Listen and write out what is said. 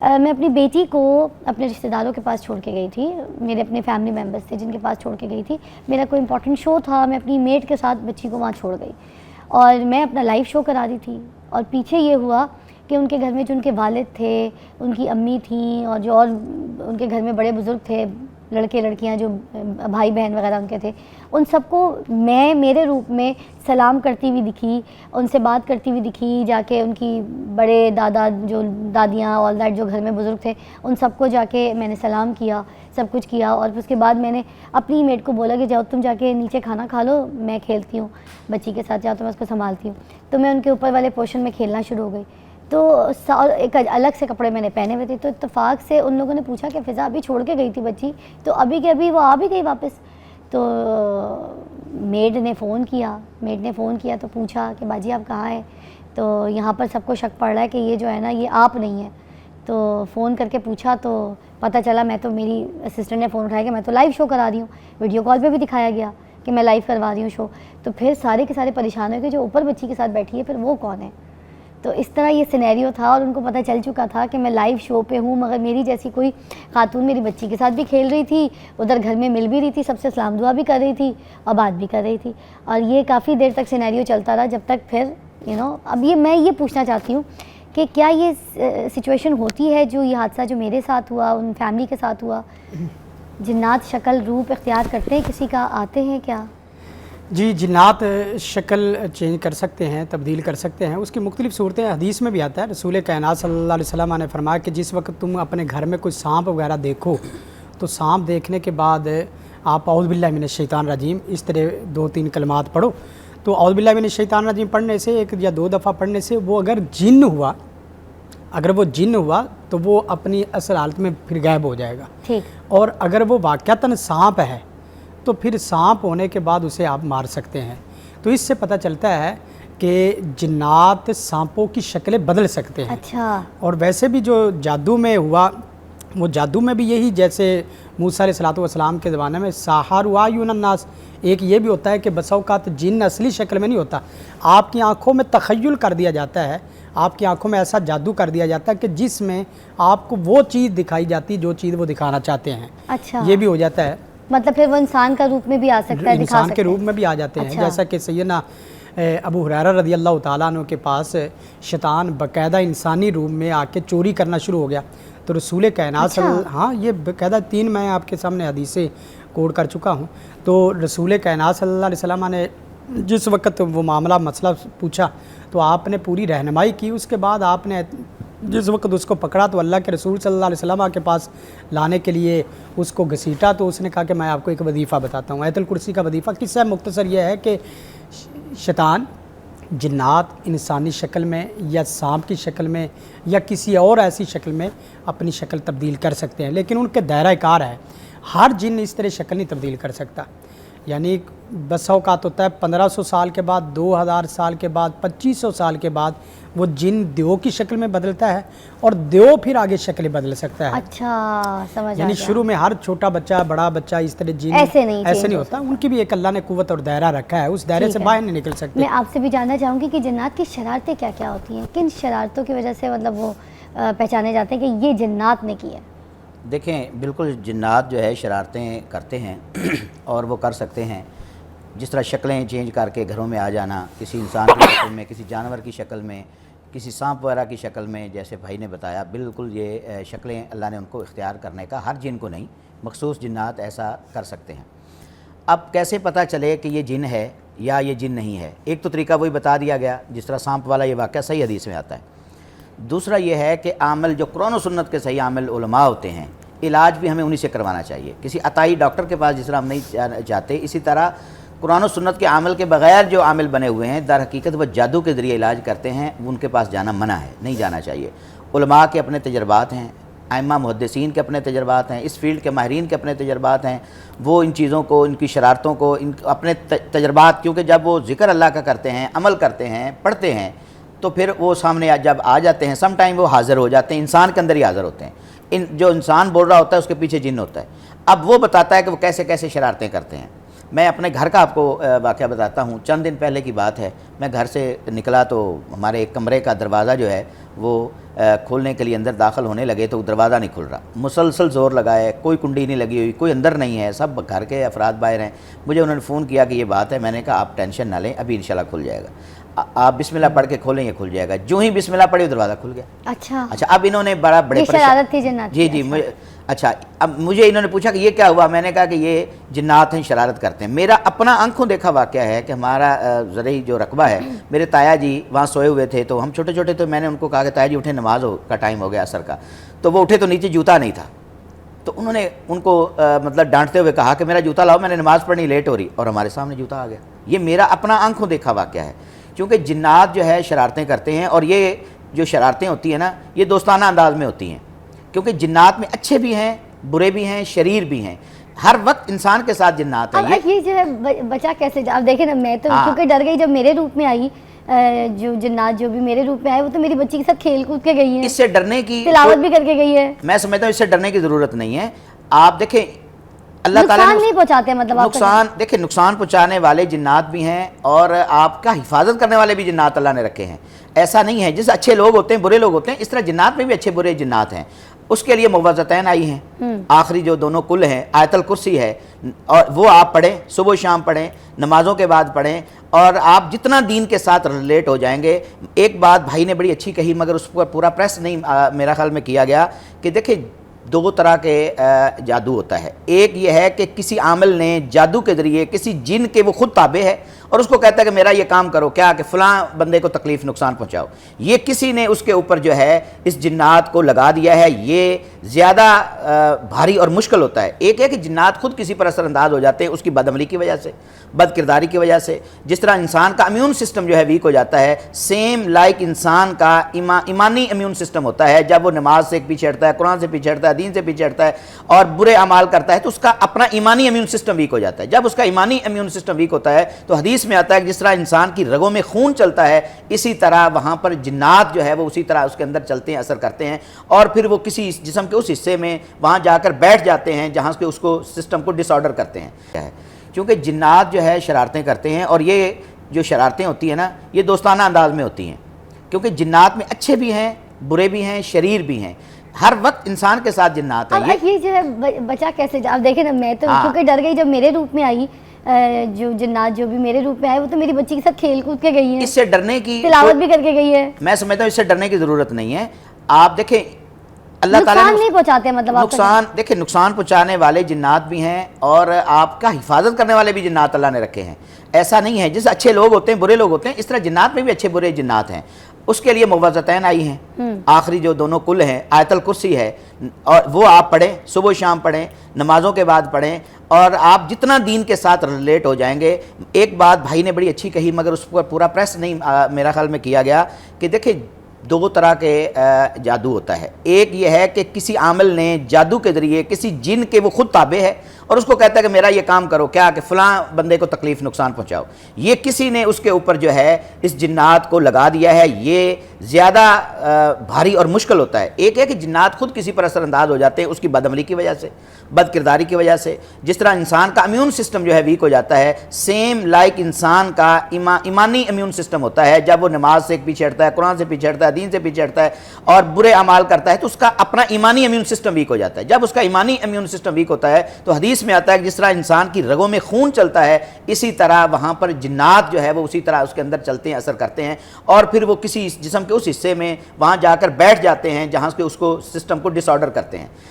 मैं अपनी बेटी को अपने रिश्तेदारों के पास छोड़ के गई थी, मेरे अपने फैमिली मेम्बर्स थे जिनके पास छोड़ के गई थी। मेरा कोई इंपॉर्टेंट शो था, मैं अपनी मेट के साथ बच्ची को वहाँ छोड़ गई और मैं अपना लाइव शो करा रही थी। और पीछे ये हुआ कि उनके घर में जो उनके वालिद थे, उनकी अम्मी थी और जो और उनके घर में बड़े बुज़ुर्ग थे, लड़के लड़कियां जो भाई बहन वगैरह उनके थे, उन सबको मैं मेरे रूप में सलाम करती हुई दिखी, उनसे बात करती हुई दिखी, जाके उनकी बड़े दादा जो दादियाँ ऑल दैट जो घर में बुज़ुर्ग थे उन सबको जाके मैंने सलाम किया, सब कुछ किया। और उसके बाद मैंने अपनी मेट को बोला कि जाओ तुम जाके नीचे खाना खा लो, मैं खेलती हूँ बच्ची के साथ, जाओ तो मैं उसको संभालती हूँ। तो मैं उनके ऊपर वाले पोर्शन में खेलना शुरू हो गई। तो एक अलग से कपड़े मैंने पहने हुए थे, तो इत्तेफाक से उन लोगों ने पूछा कि फ़िज़ा अभी छोड़ के गई थी बच्ची, तो अभी के अभी वो आ भी गई वापस। तो मेड ने फ़ोन किया तो पूछा कि बाजी आप कहाँ हैं? तो यहाँ पर सबको शक पड़ रहा है कि ये जो है ना ये आप नहीं है। तो फ़ोन करके पूछा तो पता चला, मैं तो मेरी असिस्टेंट ने फ़ोन उठाया कि मैं तो लाइव शो करा रही हूँ, वीडियो कॉल पे भी दिखाया गया कि मैं लाइव करवा रही हूँ शो। तो फिर सारे के सारे परेशान हो गए, जो ऊपर बच्ची के साथ बैठी है फिर वो कौन है? तो इस तरह ये सिनेरियो था और उनको पता चल चुका था कि मैं लाइव शो पे हूँ, मगर मेरी जैसी कोई खातून मेरी बच्ची के साथ भी खेल रही थी, उधर घर में मिल भी रही थी, सबसे सलाम दुआ भी कर रही थी और बात भी कर रही थी। और ये काफ़ी देर तक सिनेरियो चलता रहा, जब तक फिर अब मैं ये पूछना चाहती हूँ कि क्या ये सिचुएशन होती है, जो ये हादसा जो मेरे साथ हुआ, उन फैमिली के साथ हुआ, जिन्नात शक्ल रूप इख्तियार करते हैं किसी का, आते हैं क्या? जी, जिन्नात शक्ल चेंज कर सकते हैं, तब्दील कर सकते हैं। उसकी मुख्तलिफ़ सूरतें हदीस में भी आता है। रसूल कायनात सल्लल्लाहु अलैहि वसल्लम ने फरमाया कि जिस वक्त तुम अपने घर में कोई सांप वगैरह देखो, तो सांप देखने के बाद आप औज़ु बिल्लाहि मिनश शैतानिर रजीम इस तरह 2-3 कलमात पढ़ो। तो औज़ु बिल्लाहि मिनश शैतानिर रजीम पढ़ने से 1 या 2 दफ़ा पढ़ने से वो अगर वो जिन्न हुआ तो वो अपनी असल हालत में फिर गायब हो जाएगा। ठीक। और अगर वो वाक़अतन सांप है तो फिर सांप होने के बाद उसे आप मार सकते हैं। तो इससे पता चलता है कि जिन्नात सांपों की शक्लें बदल सकते हैं। अच्छा। और वैसे भी जो जादू में हुआ, वो जादू में भी यही, जैसे मूसा अलैहिस्सलातु वस्सलाम के ज़माने में साहरु अयुनन नास, एक ये भी होता है कि बसा औक़ात जिन्न असली शक्ल में नहीं होता, आपकी आँखों में तख़य्युल कर दिया जाता है, आपकी आंखों में ऐसा जादू कर दिया जाता है कि जिसमें आपको वो चीज़ दिखाई जाती जो चीज़ वो दिखाना चाहते हैं। अच्छा। ये भी हो जाता है। मतलब फिर वो इंसान का रूप में भी आ सकता है, इंसान के रूप में भी आ जाते हैं। अच्छा। जैसा कि सैयदना अबू हुरैरा रज़ियल्लाहु ताला अन्हु के पास शैतान बाकायदा इंसानी रूप में आके चोरी करना शुरू हो गया। तो रसूल कायनात हाँ, ये बाकायदा 3 मैं आपके सामने हदीसें कोड कर चुका हूँ। तो रसूल कायनात सल्लल्लाहु अलैहि वसल्लम ने जिस वक्त वो मामला मसला पूछा तो आपने पूरी रहनुमाई की। उसके बाद आपने जिस वक्त उसको पकड़ा तो अल्लाह के रसूल सल्लल्लाहु अलैहि वसल्लम के पास लाने के लिए उसको घसीटा, तो उसने कहा कि मैं आपको एक वजीफ़ा बताता हूँ, आयतुल कुर्सी का वजीफ़ा। किस्सा मुख्तसर यह है कि शैतान जिन्नात इंसानी शक्ल में या सांप की शक्ल में या किसी और ऐसी शक्ल में अपनी शक्ल तब्दील कर सकते हैं, लेकिन उनके दायरा कार है। हर जिन्न इस तरह शक्ल नहीं तब्दील कर सकता। यानी बस औक़ात होता है 1500 साल के बाद, 2000 साल के बाद, 2500 साल के बाद वो जिन देव की शक्ल में बदलता है और देव फिर आगे शक्लें बदल सकता है। अच्छा, समझ यानी शुरू में हर छोटा बच्चा, बड़ा बच्चा इस तरह जिन ऐसे नहीं होता। उनकी भी एक अल्लाह ने कुव्वत और दायरा रखा है, उस दायरे से बाहर नहीं निकल सकते। मैं आपसे भी जानना चाहूँगी कि जिन्नात की शरारतें क्या क्या होती हैं, किन शरारतों की वजह से मतलब वो पहचाने जाते हैं कि ये जिन्नात ने की है? देखें, बिल्कुल जिन्नात जो है शरारतें करते हैं और वो कर सकते हैं। जिस तरह शक्लें चेंज करके घरों में आ जाना, किसी इंसान की शक्ल में, किसी जानवर की शक्ल में, किसी सांप वगैरह की शक्ल में, जैसे भाई ने बताया, बिल्कुल ये शक्लें अल्लाह ने उनको इख्तियार करने का, हर जिन को नहीं, मखसूस जिन्नात ऐसा कर सकते हैं। अब कैसे पता चले कि ये जिन है या ये जिन नहीं है? एक तो तरीका वही बता दिया गया, जिस तरह सांप वाला ये वाक़या सही हदीस में आता है। दूसरा ये है कि आमल जो कुरान और सुन्नत के सही आमल उलमा होते हैं, इलाज भी हमें उन्हीं से करवाना चाहिए। किसी अताई डॉक्टर के पास जिस तरह हम नहीं जाते, इसी तरह कुरान और सुन्नत के आमल के बगैर जो आमिल बने हुए हैं, दर हकीकत वह जादू के ज़रिए इलाज करते हैं, उनके पास जाना मना है, नहीं जाना चाहिए। उलमा के अपने तजर्बात हैं, आइम्मा मुहद्दिसीन के अपने तजर्बात हैं, इस फील्ड के माहिरीन के अपने तजर्बात हैं। वो इन चीज़ों को, इनकी शरारतों को, इन अपने तजर्बात, क्योंकि जब वो ज़िक्र अल्लाह का करते हैं, अमल करते हैं, पढ़ते हैं, तो फिर वो सामने जब आ जाते हैं, सम टाइम वो हाज़िर हो जाते हैं, इंसान के अंदर ही हाज़िर होते हैं। जो इंसान बोल रहा होता है उसके पीछे जिन होता है। अब वो बताता है कि वो कैसे कैसे शरारतें करते हैं। मैं अपने घर का आपको वाक़या बताता हूँ। चंद दिन पहले की बात है, मैं घर से निकला तो हमारे एक कमरे का दरवाज़ा जो है وہ کھولنے کے لیے اندر داخل ہونے لگے تو دروازہ نہیں کھل رہا، مسلسل زور لگائے، کوئی کنڈی نہیں لگی ہوئی، کوئی اندر نہیں ہے، سب گھر کے افراد باہر ہیں۔ مجھے انہوں نے فون کیا کہ یہ بات ہے، میں نے کہا آپ ٹینشن نہ لیں، ابھی انشاءاللہ کھل جائے گا، آپ بسم اللہ پڑھ کے کھولیں یہ کھل جائے گا۔ جو ہی بسم اللہ پڑھی دروازہ کھل گیا۔ اچھا اب انہوں نے بڑے یہ شرارت تھی جنات جی کی، جی اچھا اب مجھے انہوں نے پوچھا کہ یہ کیا ہوا، میں نے کہا کہ یہ جنات ہیں، شرارت کرتے ہیں۔ میرا اپنا آنکھوں دیکھا واقعہ ہے کہ ہمارا زرعی جو رقبہ ہے، میرے تایا جی وہاں سوئے ہوئے تھے، تو ہم چھوٹے چھوٹے تو میں نے ان کو کہا کہ تایا جی اٹھیں، نماز کا ٹائم ہو گیا عصر کا، تو وہ اٹھے تو نیچے جوتا نہیں تھا، تو انہوں نے ان کو مطلب ڈانٹتے ہوئے کہا کہ میرا جوتا لاؤ، میں نے نماز پڑھنی لیٹ ہو رہی، اور ہمارے سامنے جوتا آ گیا۔ یہ میرا اپنا آنکھوں دیکھا واقعہ ہے، کیونکہ جنات جو ہے شرارتیں کرتے ہیں، اور یہ جو شرارتیں ہوتی ہیں نا، یہ دوستانہ انداز میں ہوتی ہیں، کیونکہ جنات میں اچھے بھی ہیں، برے بھی ہیں، شریر بھی ہیں، ہر وقت انسان کے ساتھ جنات ہیں۔ اب یہ جو ہے بچہ کیسے اب دیکھیں نا، میں تو کیونکہ ڈر گئی جب میرے روپ میں آئی، جو جنات جو بھی میرے روپ میں آئے وہ تو میری بچی کے ساتھ کھیل کود کے گئی ہیں، اس سے ڈرنے کی تلاوت بھی کر کے گئی ہے۔ میں سمجھتا ہوں اس سے ڈرنے کی ضرورت نہیں ہے۔ آپ دیکھیں اللہ تعالیٰ نقصان نہیں پہنچاتے، مطلب نقصان پہنچانے والے جنات بھی ہیں، اور آپ کا حفاظت کرنے والے بھی جنات اللہ نے رکھے ہیں۔ ایسا نہیں ہے جیسے اچھے لوگ ہوتے ہیں برے لوگ ہوتے ہیں، اس طرح جنات میں بھی اچھے برے جنات ہیں۔ اس کے لیے موعظتین آئی ہیں، آخری جو دونوں کل ہیں، آیت الکرسی ہے، اور وہ آپ پڑھیں، صبح و شام پڑھیں، نمازوں کے بعد پڑھیں، اور آپ جتنا دین کے ساتھ ریلیٹ ہو جائیں گے۔ ایک بات بھائی نے بڑی اچھی کہی، مگر اس پر پورا پریس نہیں میرا خیال میں کیا گیا، کہ دیکھیں دو طرح کے جادو ہوتا ہے۔ ایک یہ ہے کہ کسی عامل نے جادو کے ذریعے کسی جن کے وہ خود تابع ہے اور اس کو کہتا ہے کہ میرا یہ کام کرو، کیا کہ فلاں بندے کو تکلیف نقصان پہنچاؤ، یہ کسی نے اس کے اوپر جو ہے اس جنات کو لگا دیا ہے، یہ زیادہ بھاری اور مشکل ہوتا ہے۔ ایک ہے کہ جنات خود کسی پر اثر انداز ہو جاتے ہیں، اس کی بد عملی کی وجہ سے، بد کرداری کی وجہ سے۔ جس طرح انسان کا امیون سسٹم جو ہے ویک ہو جاتا ہے، سیم لائک انسان کا ایمانی امیون سسٹم ہوتا ہے، جب وہ نماز سے پیچھے ہٹتا ہے، قرآن سے پیچھے ہٹتا ہے، دین سے پیچھے ہٹتا ہے اور برے اعمال کرتا ہے، تو اس کا اپنا ایمانی امیون سسٹم ویک ہو جاتا ہے۔ جب اس کا ایمانی امیون سسٹم ویک ہوتا ہے تو حدیث میں آتا ہے کہ جس طرح انسان کی رگوں میں خون چلتا ہے، اسی طرح وہاں پر جنات جو ہے وہ اسی طرح اس کے اندر چلتے ہیں، اثر کرتے ہیں، اور پھر وہ کسی جسم کے اس حصے میں وہاں جا کر بیٹھ جاتے ہیں جہاں سے اس کو سسٹم کو ڈس آرڈر کرتے ہیں۔ کیونکہ جنات جو ہے شرارتیں کرتے ہیں، اور یہ جو شرارتیں ہوتی ہیں نا، یہ دوستانہ انداز میں ہوتی ہیں، کیونکہ جنات میں اچھے بھی ہیں، برے بھی ہیں، شریر بھی ہیں، ہر وقت انسان کے ساتھ جنات ہیں۔ اب یہ جو ہے بچہ کیسے اب دیکھیں نا، میں تو کیونکہ ڈر گئی جب میرے روپ میں آئی، جو جنات جو بھی میرے روپ میں آئے وہ تو میری بچی کے ساتھ کھیل کود کے گئی ہیں، اس سے ڈرنے کی تلاوت بھی کر کے گئی ہے۔ میں سمجھتا ہوں اس سے ڈرنے کی ضرورت نہیں ہے۔ آپ دیکھیں اللہ تعالیٰ نقصان نہیں پہنچاتے، مطلب نقصان پہنچانے والے جنات بھی ہیں، اور آپ کا حفاظت کرنے والے بھی جنات اللہ نے رکھے ہیں۔ ایسا نہیں ہے جیسے اچھے لوگ ہوتے ہیں برے لوگ ہوتے ہیں، اس طرح جنات میں بھی اچھے برے جنات ہیں۔ اس کے لیے موعظتین آئی ہیں، آخری جو دونوں کل ہیں، آیت الکرسی ہے، اور وہ آپ پڑھیں، صبح و شام پڑھیں، نمازوں کے بعد پڑھیں، اور آپ جتنا دین کے ساتھ ریلیٹ ہو جائیں گے۔ ایک بات بھائی نے بڑی اچھی کہی، مگر اس پر پورا پریس نہیں میرا خیال میں کیا گیا، کہ دیکھیں دو طرح کے جادو ہوتا ہے۔ ایک یہ ہے کہ کسی عامل نے جادو کے ذریعے کسی جن کے وہ خود تابع ہے اور اس کو کہتا ہے کہ میرا یہ کام کرو، کیا کہ فلاں بندے کو تکلیف نقصان پہنچاؤ، یہ کسی نے اس کے اوپر جو ہے اس جنات کو لگا دیا ہے، یہ زیادہ بھاری اور مشکل ہوتا ہے۔ ایک ہے کہ جنات خود کسی پر اثر انداز ہو جاتے ہیں، اس کی بد عملی کی وجہ سے، بد کرداری کی وجہ سے۔ جس طرح انسان کا امیون سسٹم جو ہے ویک ہو جاتا ہے، سیم لائک انسان کا ایمانی امیون سسٹم ہوتا ہے، جب وہ نماز سے پیچھے ہٹتا ہے، قرآن سے پیچھے ہٹتا ہے، دین سے پیچھے ہٹتا ہے اور برے اعمال کرتا ہے، تو اس کا اپنا ایمانی امیون سسٹم ویک ہو جاتا ہے۔ جب اس کا ایمانی امیون سسٹم ویک ہوتا ہے تو حدیث میں آتا ہے کہ جس طرح انسان کی رگوں میں خون چلتا ہے، اسی طرح وہاں پر جنات جو ہے وہ اسی طرح اس کے اندر چلتے ہیں، اثر کرتے ہیں، اور پھر وہ کسی جسم کے اس حصے میں وہاں جا کر بیٹھ جاتے ہیں جہاں سے اس کو سسٹم کو ڈس آرڈر کرتے ہیں۔